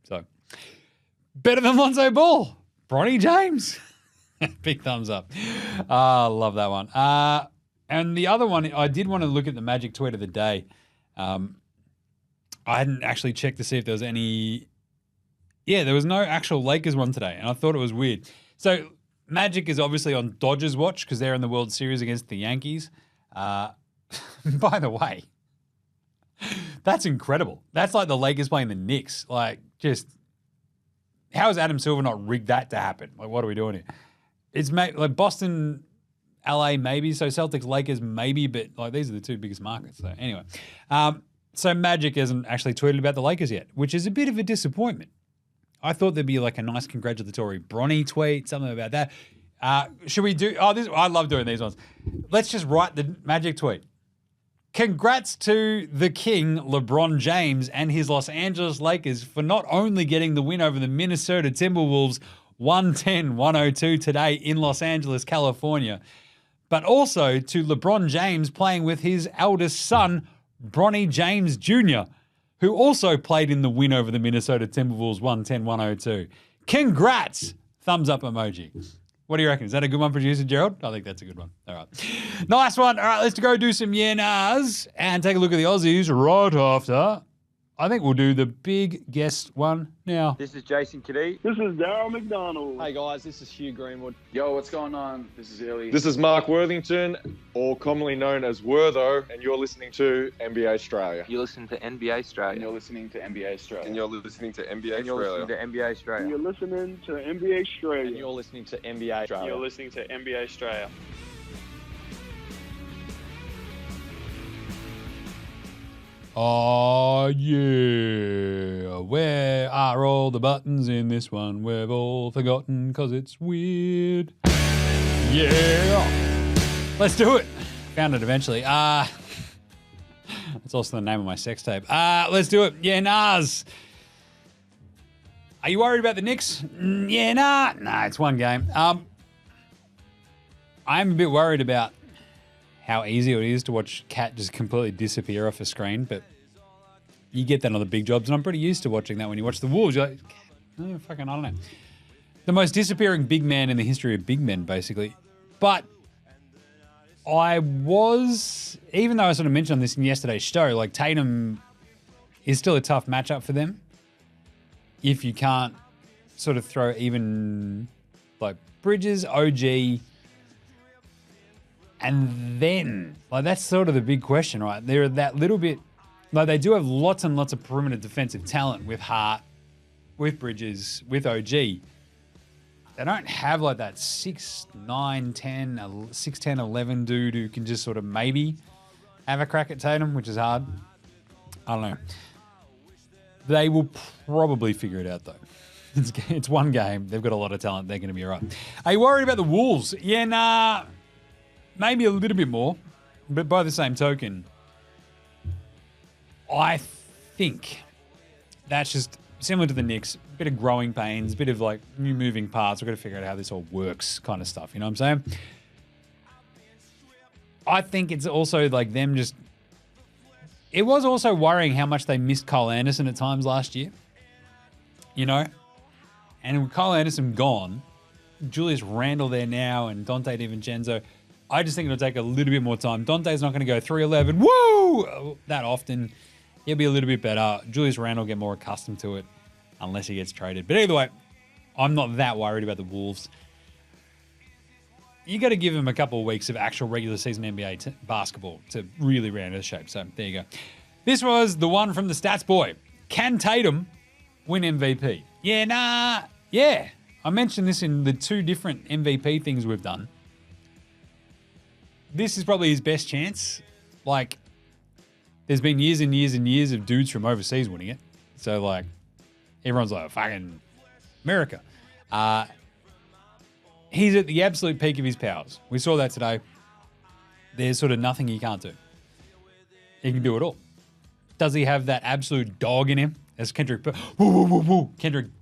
So, better than Lonzo Ball. Bronny James. Big thumbs up. Love that one. And the other one, I did want to look at the Magic tweet of the day. I hadn't actually checked to see if there was any... Yeah, there was no actual Lakers one today, and I thought it was weird. So, Magic is obviously on Dodgers watch because they're in the World Series against the Yankees. By the way, that's incredible. That's like the Lakers playing the Knicks. Like, just... How has Adam Silver not rigged that to happen? Like, what are we doing here? It's like Boston, LA maybe, so Celtics, Lakers maybe, but like these are the 2 biggest markets. So anyway, so Magic hasn't actually tweeted about the Lakers yet, which is a bit of a disappointment. I thought there'd be like a nice congratulatory Bronny tweet, something about that. Should we do? Oh, this I love doing these ones. Let's just write the Magic tweet. Congrats to the king, LeBron James, and his Los Angeles Lakers for not only getting the win over the Minnesota Timberwolves 110-102 today in Los Angeles, California, but also to LeBron James playing with his eldest son, Bronny James Jr., who also played in the win over the Minnesota Timberwolves 110-102. Congrats! Thumbs up emoji. What do you reckon? Is that a good one, producer Gerald? I think that's a good one. All right. Nice one. All right, let's go do some yen-ahs and take a look at the Aussies right after. I think we'll do the big guest one now. This is Jason Kadee. This is Daryl McDonald. Hey guys, this is Hugh Greenwood. Yo, what's going on? This is Illy. This is Mark Worthington, or commonly known as Wortho, and you're listening to NBA Straya. You listen to NBA Straya. And you're listening to NBA Straya. And you're listening to NBA And you're listening to Straya. NBA Straya. You're listening to NBA Straya. And you're listening to NBA Straya. You're listening to NBA Straya. Oh, yeah. Where are all the buttons in this one? We've all forgotten because it's weird. Yeah. Let's do it. Found it eventually. That's also the name of my sex tape. Let's do it. Yeah, Nas. Are you worried about the Knicks? Yeah, nah. Nah, it's one game. I'm a bit worried about how easy it is to watch Cat just completely disappear off a screen, but you get that on the big jobs, and I'm pretty used to watching that. When you watch the Wolves, you're like, oh, fucking, I don't know. The most disappearing big man in the history of big men, basically. But I was, even though I sort of mentioned on this in yesterday's show, like Tatum is still a tough matchup for them. If you can't sort of throw even like Bridges, OG, and then, like, that's sort of the big question, right? They're that little bit, like, they do have lots and lots of perimeter defensive talent with Hart, with Bridges, with OG. They don't have, like, that 6'9", 10, 6'10", 11 dude who can just sort of maybe have a crack at Tatum, which is hard. I don't know. They will probably figure it out, though. It's one game. They've got a lot of talent. They're going to be all right. Are you worried about the Wolves? Yeah, nah. Maybe a little bit more, but by the same token, I think that's just similar to the Knicks, a bit of growing pains, a bit of like new moving parts. We've got to figure out how this all works kind of stuff. You know what I'm saying? I think it's also like them just... It was also worrying how much they missed Kyle Anderson at times last year. You know? And with Kyle Anderson gone, Julius Randle there now and Dante DiVincenzo... I just think it'll take a little bit more time. Dante's not going to go 3-11, woo, that often. He'll be a little bit better. Julius Randle will get more accustomed to it unless he gets traded. But either way, I'm not that worried about the Wolves. You got to give them a couple of weeks of actual regular season NBA basketball to really round into shape. So there you go. This was the one from the Stats Boy. Can Tatum win MVP? Yeah, nah. Yeah. I mentioned this in the two different MVP things we've done. This is probably his best chance. Like, there's been years and years and years of dudes from overseas winning it. So, like, everyone's like, fucking America. He's at the absolute peak of his powers. We saw that today. There's sort of nothing he can't do. He can do it all. Does he have that absolute dog in him? As Kendrick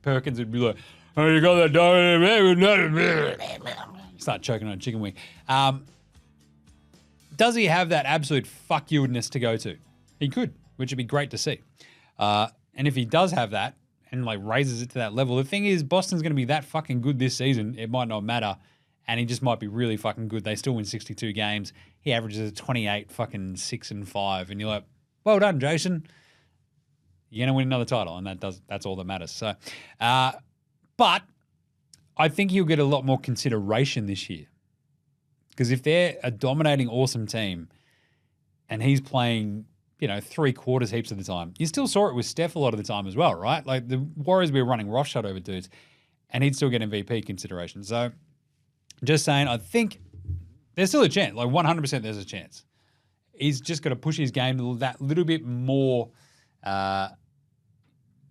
Perkins would be like, oh, you got that dog in him. Start choking on a chicken wing. Does he have that absolute fuck you-ness to go to? He could, which would be great to see. And if he does have that and like raises it to that level, the thing is Boston's going to be that fucking good this season. It might not matter. And he just might be really fucking good. They still win 62 games. He averages a 28 fucking 6-5. And you're like, well done, Jason. You're going to win another title. And that's all that matters. So, but I think he'll get a lot more consideration this year. Because if they're a dominating, awesome team and he's playing, you know, 3/4 heaps of the time, you still saw it with Steph a lot of the time as well, right? Like the Warriors were running roughshod over dudes and he'd still get MVP consideration. So just saying, I think there's still a chance. Like 100% there's a chance. He's just got to push his game that little bit more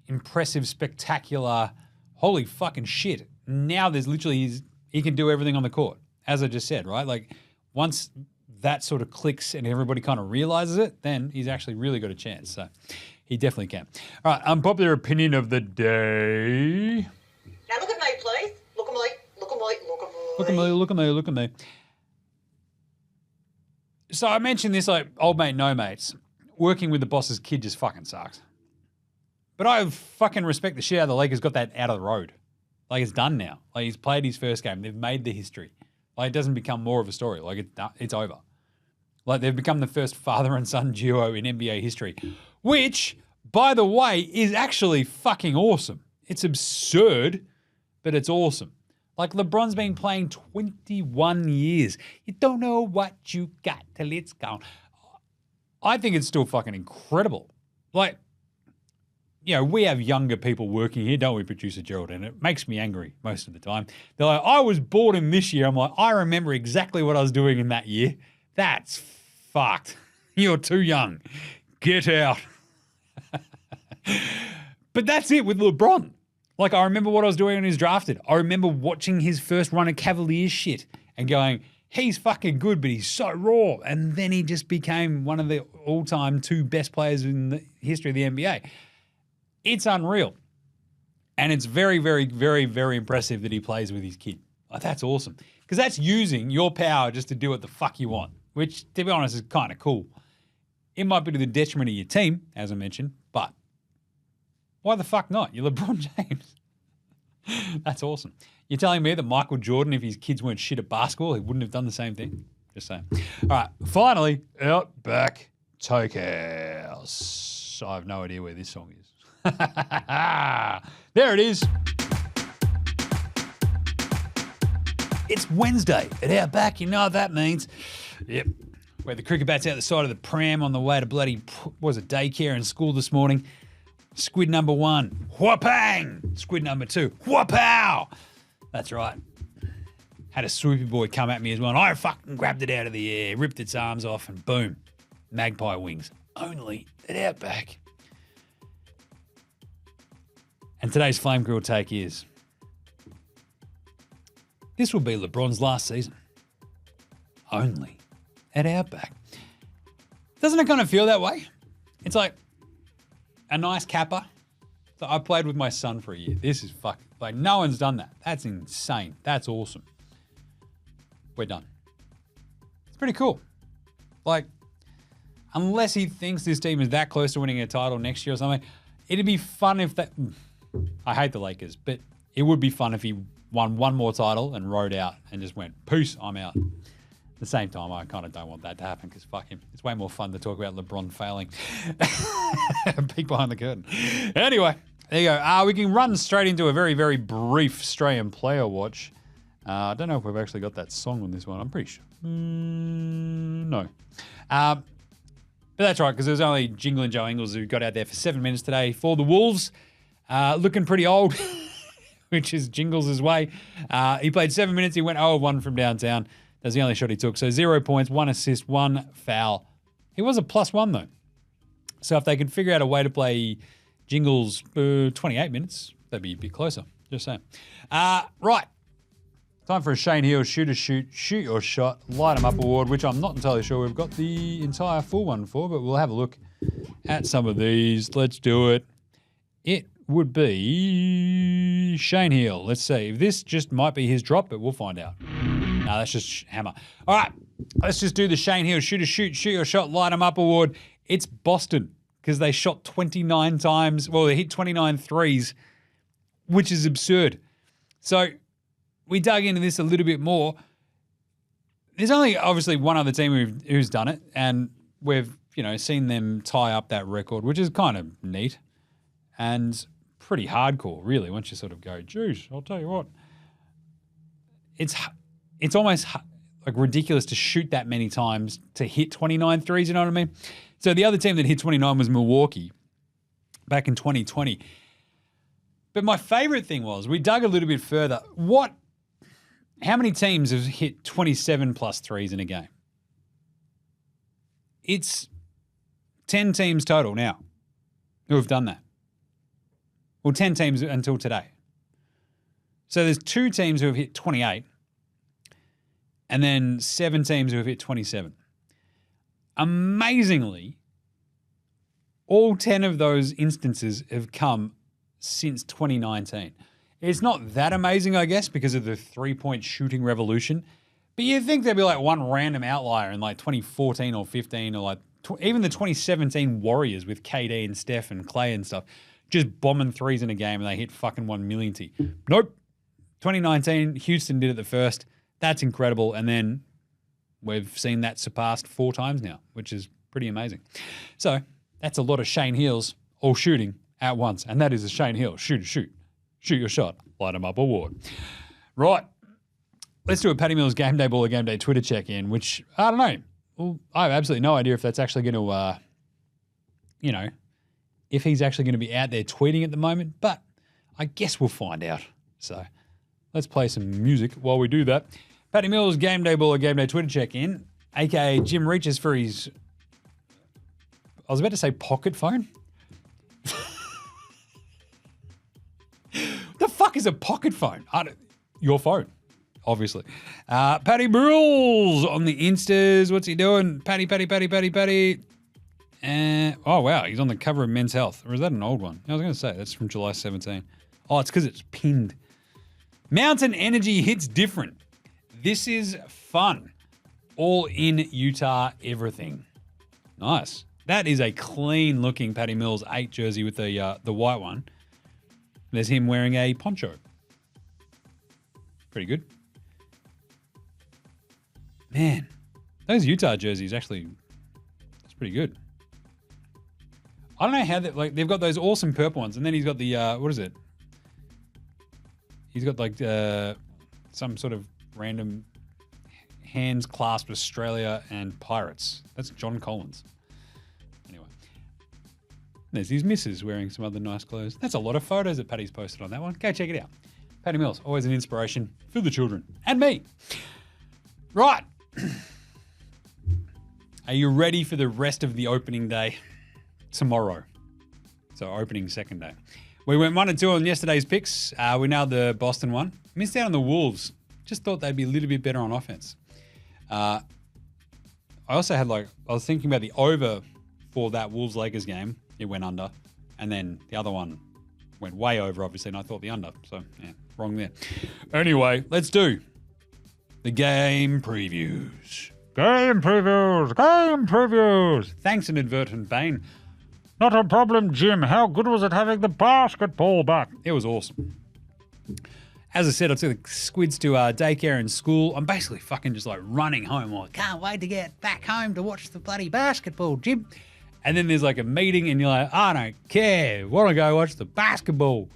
impressive, spectacular, holy fucking shit. Now there's literally, he can do everything on the court. As I just said, right? Like, once that sort of clicks and everybody kind of realizes it, then he's actually really got a chance. So he definitely can. All right, unpopular opinion of the day. Now look at me, please. Look at me. Look at me. Look at me. Look at me, look at me, look at me. So I mentioned this, like, old mate, no mates. Working with the boss's kid just fucking sucks. But I fucking respect the shit out of the Lakers got that out of the road. Like, it's done now. Like, he's played his first game. They've made the history. Like, it doesn't become more of a story. Like, it's over. Like, they've become the first father and son duo in NBA history, which, by the way, is actually fucking awesome. It's absurd, but it's awesome. Like, LeBron's been playing 21 years. You don't know what you got till it's gone. I think it's still fucking incredible. Like, you know, we have younger people working here, don't we, Producer Gerald? And it makes me angry most of the time. They're like, I was bored in this year. I'm like, I remember exactly what I was doing in that year. That's fucked. You're too young. Get out. But that's it with LeBron. Like, I remember what I was doing when he was drafted. I remember watching his first run of Cavaliers shit and going, he's fucking good, but he's so raw. And then he just became one of the all-time 2 best players in the history of the NBA. It's unreal. And it's very, very, very, very impressive that he plays with his kid. Like, that's awesome. Because that's using your power just to do what the fuck you want, which, to be honest, is kind of cool. It might be to the detriment of your team, as I mentioned, but why the fuck not? You're LeBron James. That's awesome. You're telling me that Michael Jordan, if his kids weren't shit at basketball, he wouldn't have done the same thing? Just saying. All right, finally, Outback Takehouse. I have no idea where this song is. There it is. It's Wednesday at Outback. You know what that means. Yep. Where the cricket bat's out the side of the pram on the way to bloody, daycare and school this morning. Squid number 1, whoopang. Squid number 2, whoopow. That's right. Had a swoopy boy come at me as well, and I fucking grabbed it out of the air, ripped its arms off, and boom, magpie wings. Only at Outback. And today's Flame Grill take is, this will be LeBron's last season. Only at Outback. Doesn't it kind of feel that way? It's like a nice capper. So I played with my son for a year. This is fucking, like, no one's done that. That's insane. That's awesome. We're done. It's pretty cool. Like, unless he thinks this team is that close to winning a title next year or something, it'd be fun if that, I hate the Lakers, but it would be fun if he won one more title and rode out and just went, peace, I'm out. At the same time, I kind of don't want that to happen because fuck him. It's way more fun to talk about LeBron failing. Peek behind the curtain. Anyway, there you go. We can run straight into a very, very brief Australian player watch. I don't know if we've actually got that song on this one. I'm pretty sure. No. But that's right, because there was only Jingle and Joe Ingles who got out there for 7 minutes today for the Wolves. Looking pretty old, which is Jingles' way. He played 7 minutes. He went 0-1 from downtown. That's the only shot he took. So 0 points, 1 assist, 1 foul. He was a +1 though. So if they could figure out a way to play Jingles 28 minutes, that'd be a bit closer. Just saying. Right. Time for a Shane Hill shoot your shot, light 'em up award, which I'm not entirely sure we've got the entire full one for, but we'll have a look at some of these. Let's do it. It would be Shane Hill. Let's see. This just might be his drop, but we'll find out. No, that's just Hammer. All right, let's just do the Shane Hill shoot your shot, light 'em up award. It's Boston because they shot 29 times. Well, they hit 29 threes, which is absurd. So we dug into this a little bit more. There's only obviously one other team who's done it, and we've seen them tie up that record, which is kind of neat and pretty hardcore, really. Once you sort of go, geez, I'll tell you what, it's almost like ridiculous to shoot that many times to hit 29 threes. You know what I mean? So the other team that hit 29 was Milwaukee back in 2020. But my favorite thing was we dug a little bit further. How many teams have hit 27 plus threes in a game? It's 10 teams total now who have done that. Well, 10 teams until today. So there's 2 teams who have hit 28 and then 7 teams who have hit 27. amazingly, all 10 of those instances have come since 2019. It's not that amazing, I guess, because of the three-point shooting revolution. But you'd think there'd be like one random outlier in like 2014 or 15 or like even the 2017 Warriors with KD and Steph and Clay and stuff, just bombing threes in a game and they hit fucking 1 millionty. Nope. 2019, Houston did it the first. That's incredible. And then we've seen that surpassed 4 times now, which is pretty amazing. So that's a lot of Shane Heals all shooting at once. And that is a Shane Hill. Shoot your shot. Light 'em up award. Right. Let's do a Patty Mills Game Day Baller Game Day Twitter check-in, which, I don't know. Well, I have absolutely no idea if that's actually going to, if he's actually going to be out there tweeting at the moment, but I guess we'll find out. So let's play some music while we do that. Patty Mills Game Day Baller Game Day Twitter check-in, a.k.a. Jim reaches for his, I was about to say pocket phone. The fuck is a pocket phone? Your phone. Obviously. Patty Mills on the Instas. What's he doing? Patty. Oh, wow. He's on the cover of Men's Health. Or is that an old one? I was going to say, that's from July 17. Oh, it's because it's pinned. Mountain Energy hits different. This is fun. All in Utah, everything. Nice. That is a clean-looking Patty Mills 8 jersey with the white one. There's him wearing a poncho. Pretty good. Man, those Utah jerseys actually, that's pretty good. I don't know how that, like, they've got those awesome purple ones, and then he's got the, what is it? He's got like some sort of random hands clasped Australia and Pirates. That's John Collins. Anyway, there's these misses wearing some other nice clothes. That's a lot of photos that Patty's posted on that one. Go check it out. Patty Mills, always an inspiration for the children and me. Right. Are you ready for the rest of the opening day tomorrow? So opening second day. We went 1-2 on yesterday's picks. We nailed the Boston one. Missed out on the Wolves. Just thought they'd be a little bit better on offense. I also had I was thinking about the over for that Wolves-Lakers game. It went under. And then the other one went way over, obviously, and I thought the under. So, yeah, wrong there. Anyway, let's do the game previews. Game previews. Thanks, Inadvertent Bane. Not a problem, Jim. How good was it having the basketball back? It was awesome. As I said, I took the squids to daycare and school. I'm basically fucking just like running home. I can't wait to get back home to watch the bloody basketball, Jim. And then there's like a meeting and you're like, I don't care. Want to go watch the basketball.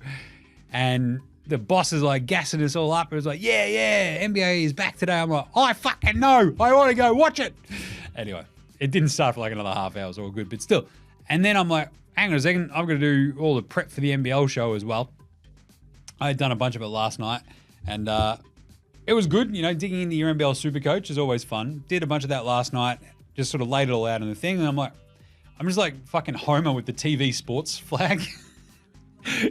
And the boss is like gassing us all up. It was like, yeah, NBA is back today. I'm like, I fucking know. I want to go watch it. Anyway, it didn't start for like another half hour. It was all good, but still. And then I'm like, hang on a second. I'm going to do all the prep for the NBL show as well. I had done a bunch of it last night. And it was good. You know, digging into your NBL Supercoach is always fun. Did a bunch of that last night. Just sort of laid it all out in the thing. And I'm like, I'm just like fucking Homer with the TV sports flag.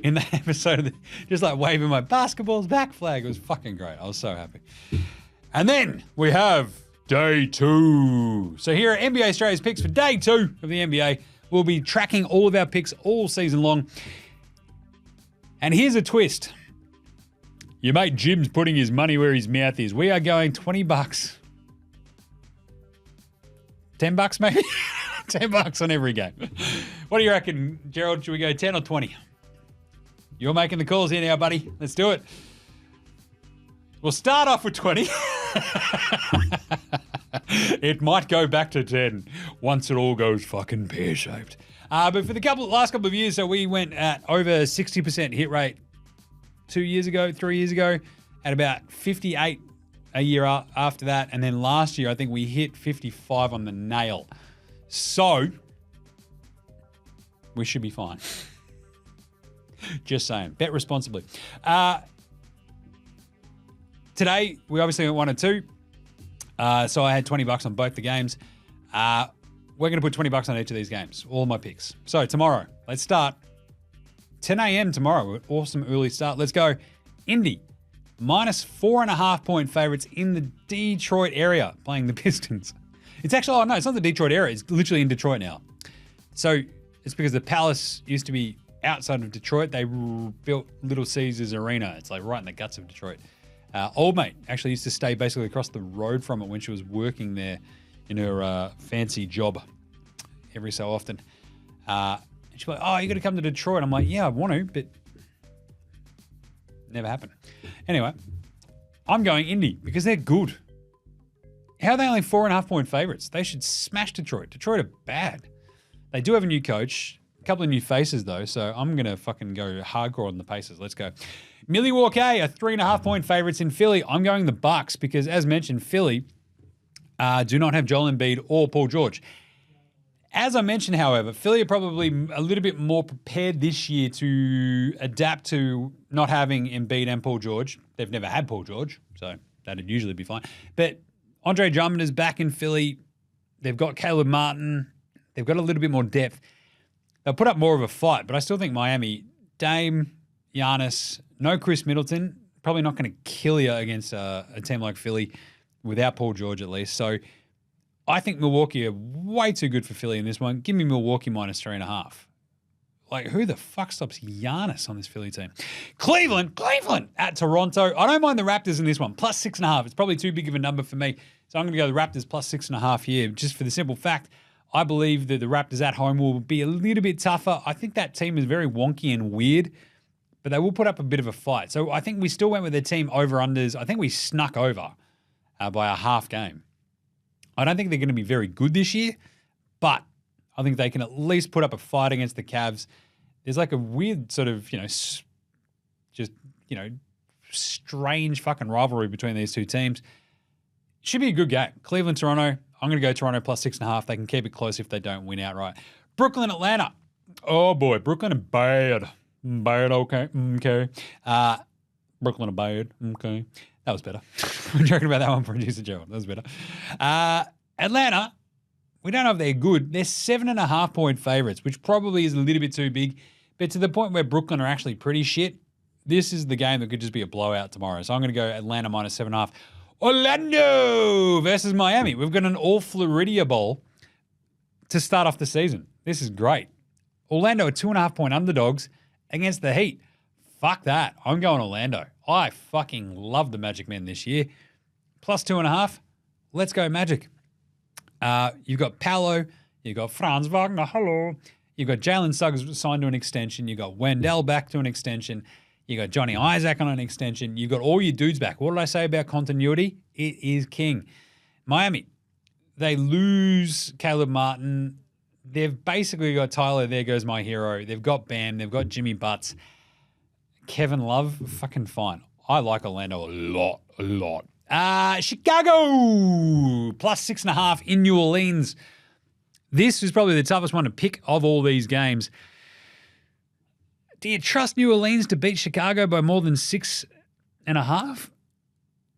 In that episode, just like waving my basketball's back flag. It was fucking great. I was so happy. And then we have day 2. So here are NBA Straya's picks for day 2 of the NBA. We'll be tracking all of our picks all season long. And here's a twist. Your mate Jim's putting his money where his mouth is. We are going $20. $10 maybe? $10 on every game. What do you reckon, Gerald? Should we go 10 or 20? You're making the calls here now, buddy. Let's do it. We'll start off with 20. It might go back to 10 once it all goes fucking pear-shaped. But for the last couple of years, so we went at over 60% hit rate 3 years ago, at about 58 a year after that. And then last year, I think we hit 55 on the nail. So we should be fine. Just saying. Bet responsibly. Today, we obviously went 1-2. So I had $20 on both the games. We're going to put $20 on each of these games. All my picks. So tomorrow, let's start. 10 a.m. tomorrow. Awesome early start. Let's go. Indy. -4.5 point favorites in the Detroit area playing the Pistons. It's actually, oh no, it's not the Detroit area. It's literally in Detroit now. So it's because the Palace used to be outside of Detroit. They built Little Caesars Arena. It's like right in the guts of Detroit. Old mate actually used to stay basically across the road from it when she was working there in her fancy job every so often. And she's like, oh, you got to come to Detroit. I'm like, yeah, I want to, but never happened. Anyway, I'm going Indy because they're good. How are they only 4.5-point favorites? They should smash Detroit. Detroit are bad. They do have a new coach, a couple of new faces though, so I'm going to fucking go hardcore on the Pacers. Let's go. Milwaukee are 3.5-point favorites in Philly. I'm going the Bucks because, as mentioned, Philly do not have Joel Embiid or Paul George. As I mentioned, however, Philly are probably a little bit more prepared this year to adapt to not having Embiid and Paul George. They've never had Paul George, so that'd usually be fine. But Andre Drummond is back in Philly. They've got Caleb Martin. They've got a little bit more depth. They'll put up more of a fight, but I still think Miami, Dame, Giannis, no Chris Middleton, probably not going to kill you against a team like Philly without Paul George at least. So I think Milwaukee are way too good for Philly in this one. Give me Milwaukee -3.5. Like, who the fuck stops Giannis on this Philly team? Cleveland at Toronto. I don't mind the Raptors in this one, +6.5. It's probably too big of a number for me. So I'm going to go the Raptors +6.5 here, just for the simple fact I believe that the Raptors at home will be a little bit tougher. I think that team is very wonky and weird, but they will put up a bit of a fight. So I think we still went with their team over-unders. I think we snuck over by a half game. I don't think they're going to be very good this year, but I think they can at least put up a fight against the Cavs. There's like a weird sort of, strange fucking rivalry between these two teams. Should be a good game. Cleveland, Toronto. I'm going to go Toronto +6.5. They can keep it close if they don't win outright. Brooklyn, Atlanta. Oh boy, Brooklyn are bad. Bad, okay. Brooklyn are bad. Okay. That was better. I'm joking about that one, producer Joe. That was better. Atlanta, we don't know if they're good. They're 7.5-point favorites, which probably is a little bit too big. But to the point where Brooklyn are actually pretty shit, this is the game that could just be a blowout tomorrow. So I'm going to go Atlanta -7.5. Orlando versus Miami. We've got an all-Florida Bowl to start off the season. This is great. Orlando are 2.5-point underdogs against the Heat. Fuck that. I'm going Orlando. I fucking love the Magic Men this year. +2.5. Let's go Magic. You've got Paolo. You've got Franz Wagner. Hello. You've got Jalen Suggs signed to an extension. You've got Wendell back to an extension. You got Johnny Isaac on an extension. You've got all your dudes back. What did I say about continuity? It is king. Miami, they lose Caleb Martin. They've basically got Tyler, there goes my hero. They've got Bam. They've got Jimmy Butts. Kevin Love, fucking fine. I like Orlando a lot. Chicago, +6.5 in New Orleans. This is probably the toughest one to pick of all these games. Do you trust New Orleans to beat Chicago by more than 6.5?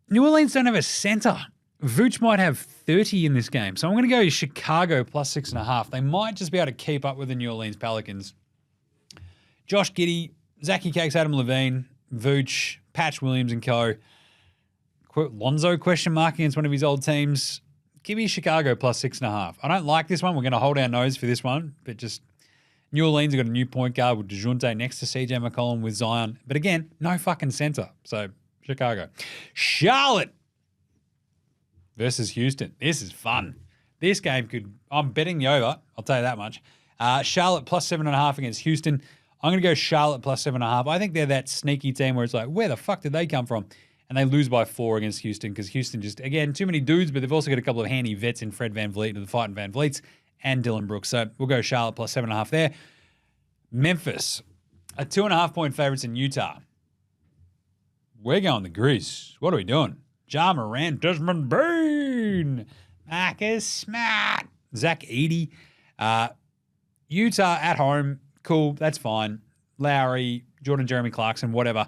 New Orleans don't have a center. Vooch might have 30 in this game. So I'm going to go Chicago +6.5. They might just be able to keep up with the New Orleans Pelicans. Josh Giddey, Zachy Cakes, Adam Levine, Vooch, Patch Williams and co. Lonzo question mark against one of his old teams. Give me Chicago +6.5. I don't like this one. We're going to hold our nose for this one, but just New Orleans have got a new point guard with DeJounte next to CJ McCollum with Zion. But again, no fucking center. So Chicago. Charlotte versus Houston. This is fun. This game I'm betting the over. I'll tell you that much. Charlotte +7.5 against Houston. I'm going to go Charlotte +7.5. I think they're that sneaky team where it's like, where the fuck did they come from? And they lose by 4 against Houston because Houston just, again, too many dudes, but they've also got a couple of handy vets in Fred VanVleet and the fighting VanVleets and Dylan Brooks. So we'll go Charlotte +7.5 there. Memphis are 2.5-point favorites in Utah. We're going the Grizz. What are we doing? Ja Morant, Desmond Bain, Marcus Smart, Zach Edey. Utah at home. Cool. That's fine. Lowry, Jordan Jeremy Clarkson, whatever.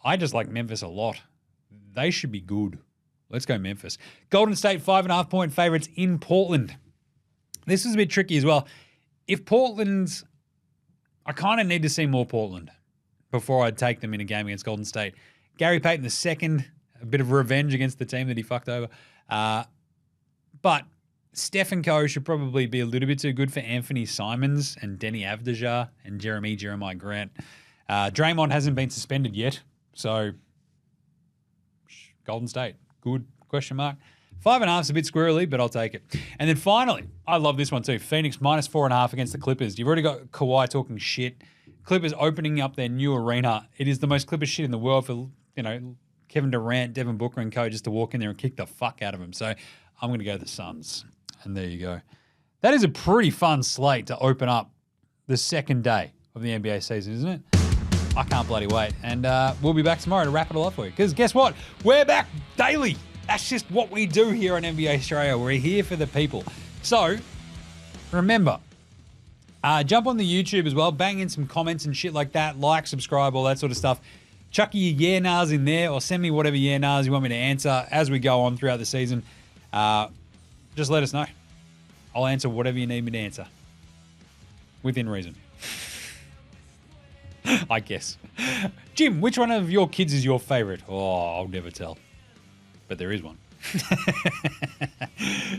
I just like Memphis a lot. They should be good. Let's go Memphis. Golden State, 5.5-point favorites in Portland. This is a bit tricky as well. If Portland's, I kind of need to see more Portland before I'd take them in a game against Golden State. Gary Payton II, a bit of revenge against the team that he fucked over. But Steph and co should probably be a little bit too good for Anthony Simons and Denny Avdija and Jeremiah Grant. Draymond hasn't been suspended yet, so Golden State, good, question mark. 5.5 is a bit squirrely, but I'll take it. And then finally, I love this one too. Phoenix minus 4.5 against the Clippers. You've already got Kawhi talking shit. Clippers opening up their new arena. It is the most Clippers shit in the world for, Kevin Durant, Devin Booker, and co just to walk in there and kick the fuck out of him. So I'm going to go the Suns. And there you go. That is a pretty fun slate to open up the second day of the NBA season, isn't it? I can't bloody wait. And we'll be back tomorrow to wrap it all up for you. Because guess what? We're back daily. That's just what we do here on NBA Straya. We're here for the people. So remember, jump on the YouTube as well. Bang in some comments and shit like that. Like, subscribe, all that sort of stuff. Chuck your yeah-nahs in there or send me whatever yeah-nahs you want me to answer as we go on throughout the season. Just let us know. I'll answer whatever you need me to answer. Within reason. I guess. Jim, which one of your kids is your favorite? Oh, I'll never tell. But there is one.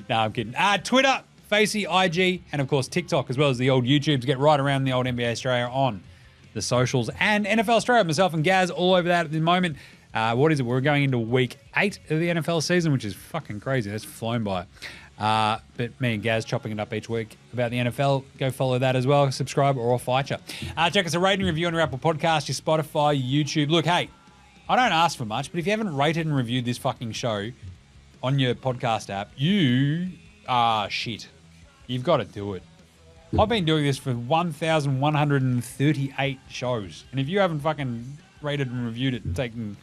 No, I'm kidding. Twitter, Facey, IG, and of course TikTok, as well as the old YouTubes. Get right around the old NBA Straya on the socials. And NFL Straya, myself and Gaz, all over that at the moment. What is it? We're going into week 8 of the NFL season, which is fucking crazy. That's flown by. But me and Gaz chopping it up each week about the NFL. Go follow that as well. Subscribe or I'll fight you. Check us a rating review on your Apple Podcast, your Spotify, your YouTube. Look, hey, I don't ask for much, but if you haven't rated and reviewed this fucking show on your podcast app, you are shit. You've got to do it. I've been doing this for 1,138 shows. And if you haven't fucking rated and reviewed it and taken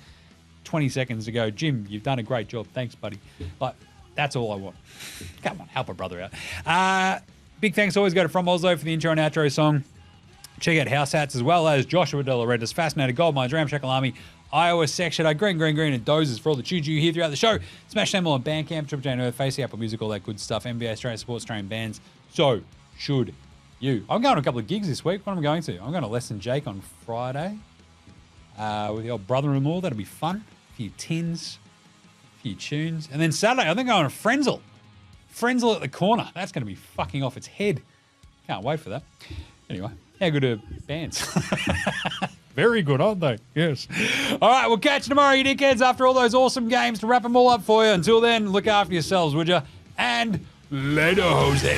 20 seconds to go, Jim, you've done a great job. Thanks, buddy. Like, that's all I want. Come on, help a brother out. Big thanks always go to From Oslo for the intro and outro song. Check out House Hats as well as Joshua De La Rentis, Fascinated, Gold Mines, Ramshackle Army, Iowa Section, Green, and Dozers for all the tunes you hear throughout the show. Smash them all on Bandcamp, Triple J and Earth, Facey, Apple Music, all that good stuff. NBA Australia supports Australian bands. So should you. I'm going to a couple of gigs this week. What am I going to? I'm going to Less Than Jake on Friday with the old brother-in-law. That'll be fun. A few tins, a few tunes. And then Saturday, I think I'm going to Frenzel. Frenzel at the corner. That's going to be fucking off its head. Can't wait for that. Anyway, how good are bands? Very good, aren't they? Yes. All right, we'll catch you tomorrow, you dickheads, after all those awesome games to wrap them all up for you. Until then, look after yourselves, would you? And later, Jose.